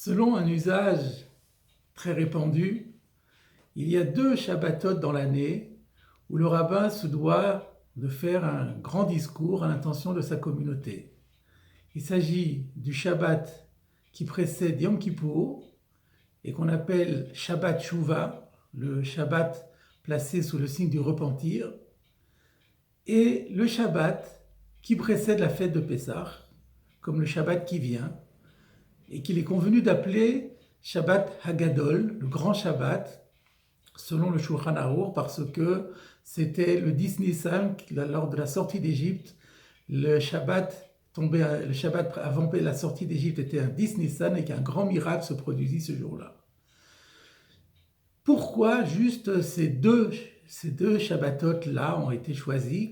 Selon un usage très répandu, il y a 2 Shabbatot dans l'année où le rabbin se doit de faire un grand discours à l'intention de sa communauté. Il s'agit du Shabbat qui précède Yom Kippour et qu'on appelle Shabbat Shuvah, le Shabbat placé sous le signe du repentir, et le Shabbat qui précède la fête de Pessah, comme le Shabbat qui vient, et qu'il est convenu d'appeler Shabbat Hagadol, le grand Shabbat, selon le Shulchan Arour, parce que c'était le 10 Nissan, lors de la sortie d'Égypte. Le Shabbat avant la sortie d'Égypte était un 10 Nissan et qu'un grand miracle se produisit ce jour-là. Pourquoi juste ces deux Shabbatot-là ont été choisis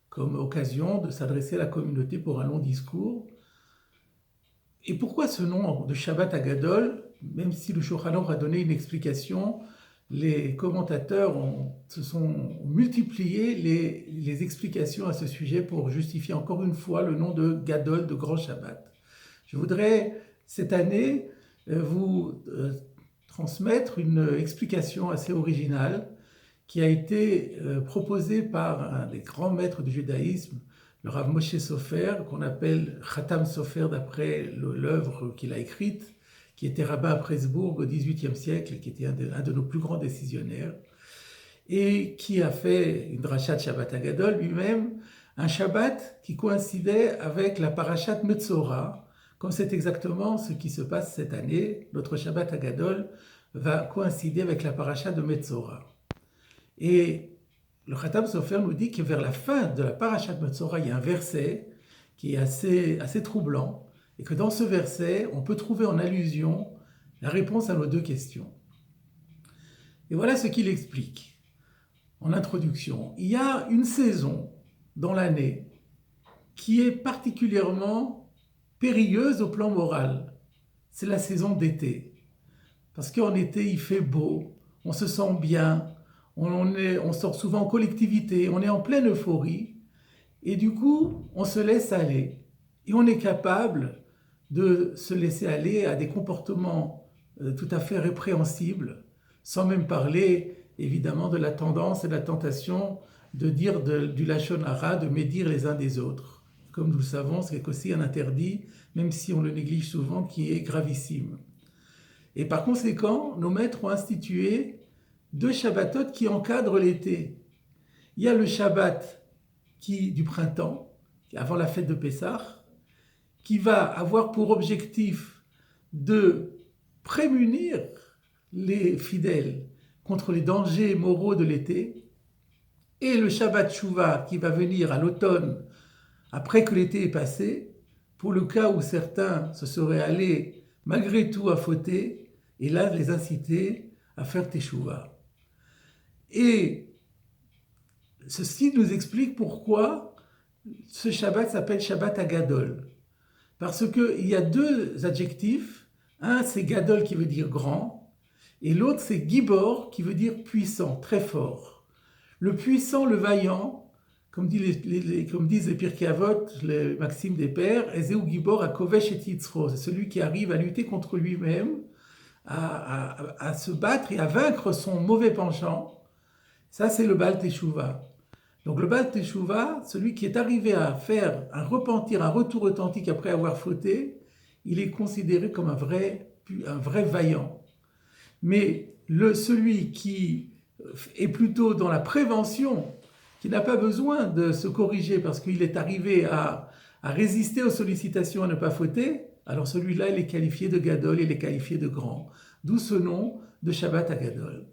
comme occasion de s'adresser à la communauté pour un long discours? Et pourquoi ce nom de Shabbat Hagadol? Même si le Shulchan Arour a donné une explication, les commentateurs ont multiplié les explications à ce sujet pour justifier encore une fois le nom de Gadol, de grand Shabbat. Je voudrais cette année vous transmettre une explication assez originale qui a été proposée par un des grands maîtres du judaïsme, le Rav Moshe Sofer, qu'on appelle Khatam Sofer d'après l'œuvre qu'il a écrite, qui était rabbin à Presbourg au XVIIIe siècle, et qui était un de nos plus grands décisionnaires, et qui a fait une drachat Shabbat Hagadol lui-même, un Shabbat qui coïncidait avec la parashat Metzora, comme c'est exactement ce qui se passe cette année. Notre Shabbat Hagadol va coïncider avec la parashat de Metzora. Et le Khatam Sofer nous dit que vers la fin de la parashat Metzora, il y a un verset qui est assez troublant, et que dans ce verset, on peut trouver en allusion la réponse à nos 2 questions. Et voilà ce qu'il explique en introduction. Il y a une saison dans l'année qui est particulièrement périlleuse au plan moral. C'est la saison d'été. Parce qu'en été, il fait beau, on se sent bien, on sort souvent en collectivité, on est en pleine euphorie, et du coup, on se laisse aller. Et on est capable de se laisser aller à des comportements tout à fait répréhensibles, sans même parler évidemment de la tendance et de la tentation de dire du lachon hara, de médire les uns des autres. Comme nous le savons, c'est aussi un interdit, même si on le néglige souvent, qui est gravissime. Et par conséquent, nos maîtres ont institué 2 Shabbatot qui encadrent l'été. Il y a le Shabbat du printemps, avant la fête de Pessah, qui va avoir pour objectif de prémunir les fidèles contre les dangers moraux de l'été, et le Shabbat Shuvah qui va venir à l'automne, après que l'été est passé, pour le cas où certains se seraient allés malgré tout à fauter, et là les inciter à faire Teshuvah. Et ceci nous explique pourquoi ce Shabbat s'appelle Shabbat Hagadol. Parce qu'il y a 2 adjectifs. Un, c'est Gadol qui veut dire grand, et l'autre, c'est Gibor qui veut dire puissant, très fort. Le puissant, le vaillant, comme disent les Pirkei Avot, les maximes des pères, Ezeu Gibor Hakovesh et Yitzro, c'est celui qui arrive à lutter contre lui-même, à se battre et à vaincre son mauvais penchant. Ça, c'est le Baal Teshuvah. Donc le Baal Teshuvah, celui qui est arrivé à faire un repentir, un retour authentique après avoir fauté, il est considéré comme un vrai vaillant. Mais celui qui est plutôt dans la prévention, qui n'a pas besoin de se corriger parce qu'il est arrivé à résister aux sollicitations à ne pas fauter, alors celui-là, il est qualifié de Gadol, il est qualifié de grand. D'où ce nom de Shabbat Hagadol.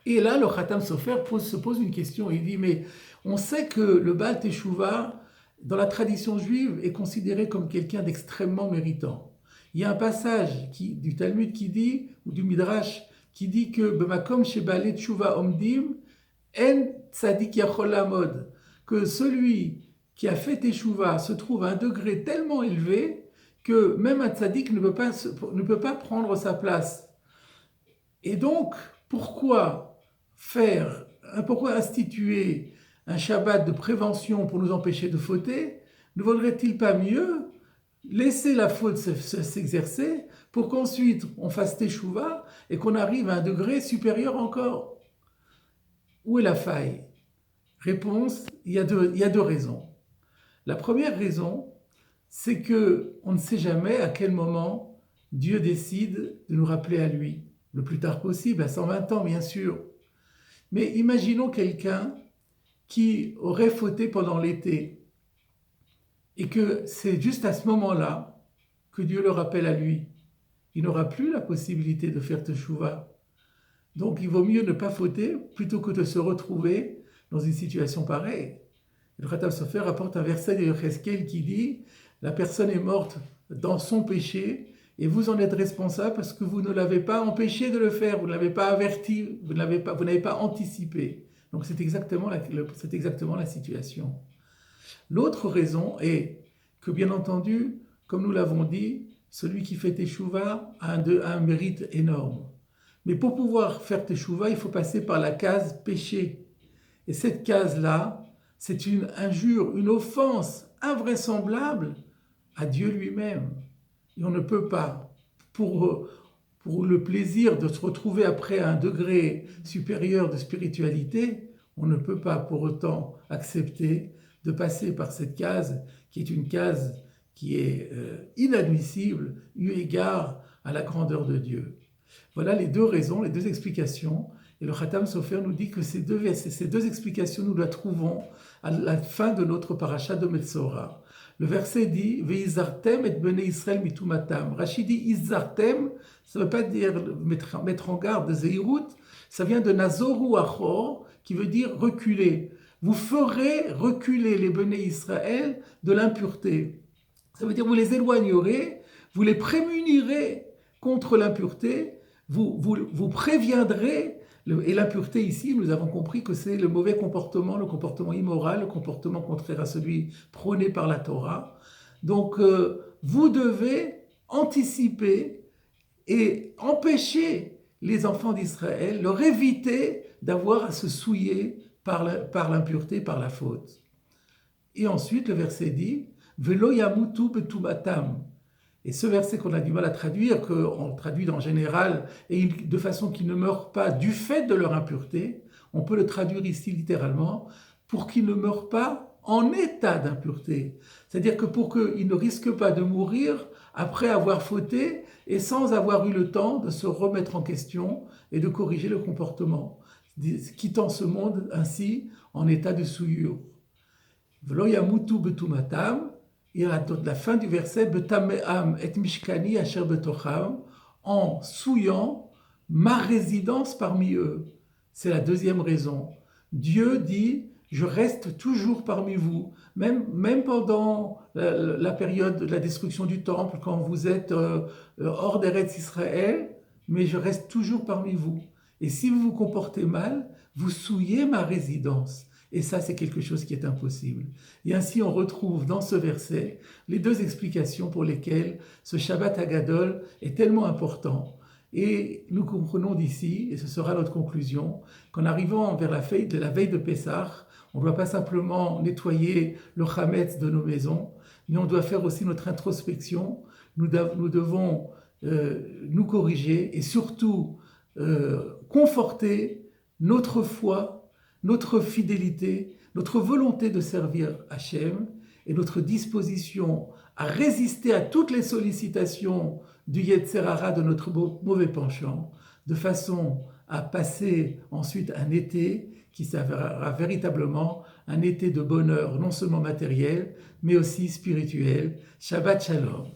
Et là, le Khatam Sofer se pose une question. Il dit, mais on sait que le Baal Teshuvah, dans la tradition juive, est considéré comme quelqu'un d'extrêmement méritant. Il y a un passage du Talmud qui dit, ou du Midrash, qui dit que B'makom shebaalei Teshuvah omdim, en tzadik yachol lamod, que celui qui a fait Teshuvah se trouve à un degré tellement élevé que même un tzadik ne peut pas prendre sa place. Et donc, pourquoi instituer un Shabbat de prévention pour nous empêcher de fauter? Ne vaudrait-il pas mieux laisser la faute s'exercer pour qu'ensuite on fasse teshuva et qu'on arrive à un degré supérieur encore. Où est la faille? Réponse, il y a deux raisons. La première raison, c'est que on ne sait jamais à quel moment Dieu décide de nous rappeler à lui. Le plus tard possible, à 120 ans bien sûr. Mais imaginons quelqu'un qui aurait fauté pendant l'été et que c'est juste à ce moment-là que Dieu le rappelle à lui. Il n'aura plus la possibilité de faire teshuva. Donc il vaut mieux ne pas fauter plutôt que de se retrouver dans une situation pareille. Le Khatam Sofer rapporte un verset de Yecheskel qui dit « La personne est morte dans son péché et vous en êtes responsable parce que vous ne l'avez pas empêché de le faire, vous ne l'avez pas averti, vous n'avez pas anticipé. » Donc c'est exactement la situation. L'autre raison est que, bien entendu, comme nous l'avons dit, celui qui fait teshuva a un mérite énorme. Mais pour pouvoir faire teshuva, il faut passer par la case péché. Et cette case-là, c'est une injure, une offense invraisemblable à Dieu lui-même. Et on ne peut pas, pour le plaisir de se retrouver après à un degré supérieur de spiritualité, on ne peut pas pour autant accepter de passer par cette case qui est une case qui est inadmissible eu égard à la grandeur de Dieu. Voilà les deux raisons, les deux explications. Et le Khatam Sofer nous dit que ces deux explications, nous la trouvons à la fin de notre parasha de Metzora. Le verset dit « Ve'izartem et bnei Israël mitumatam ». Rachid dit « Izartem », ça ne veut pas dire mettre en garde de Zeirut, ça vient de Nazoru Achor, qui veut dire reculer. Vous ferez reculer les bnei Israël de l'impureté. Ça veut dire vous les éloignerez, vous les prémunirez contre l'impureté, vous préviendrez. Et l'impureté ici, nous avons compris que c'est le mauvais comportement, le comportement immoral, le comportement contraire à celui prôné par la Torah. Donc, vous devez anticiper et empêcher les enfants d'Israël, leur éviter d'avoir à se souiller par l'impureté, par la faute. Et ensuite, le verset dit « Velo yamutu betumatam ». Et ce verset qu'on a du mal à traduire, qu'on traduit en général, et de façon qu'ils ne meurent pas du fait de leur impureté, on peut le traduire ici littéralement, pour qu'ils ne meurent pas en état d'impureté. C'est-à-dire que pour qu'ils ne risquent pas de mourir après avoir fauté et sans avoir eu le temps de se remettre en question et de corriger le comportement, quittant ce monde ainsi en état de souillure. V'lo yamutu betumatam. Et à la fin du verset, Betame'am et mishkani asher betocham, en souillant ma résidence parmi eux. C'est la deuxième raison. Dieu dit, je reste toujours parmi vous, même pendant la période de la destruction du temple, quand vous êtes hors d'Eretz Israël, mais je reste toujours parmi vous. Et si vous vous comportez mal, vous souillez ma résidence. Et ça, c'est quelque chose qui est impossible. Et ainsi, on retrouve dans ce verset les deux explications pour lesquelles ce Shabbat Hagadol est tellement important. Et nous comprenons d'ici, et ce sera notre conclusion, qu'en arrivant vers la veille de Pessah, on ne doit pas simplement nettoyer le Hametz de nos maisons, mais on doit faire aussi notre introspection. Nous devons nous corriger et surtout conforter notre foi, notre fidélité, notre volonté de servir Hachem et notre disposition à résister à toutes les sollicitations du Yetzer Hara de notre mauvais penchant, de façon à passer ensuite un été qui s'avérera véritablement un été de bonheur non seulement matériel, mais aussi spirituel. Shabbat Shalom.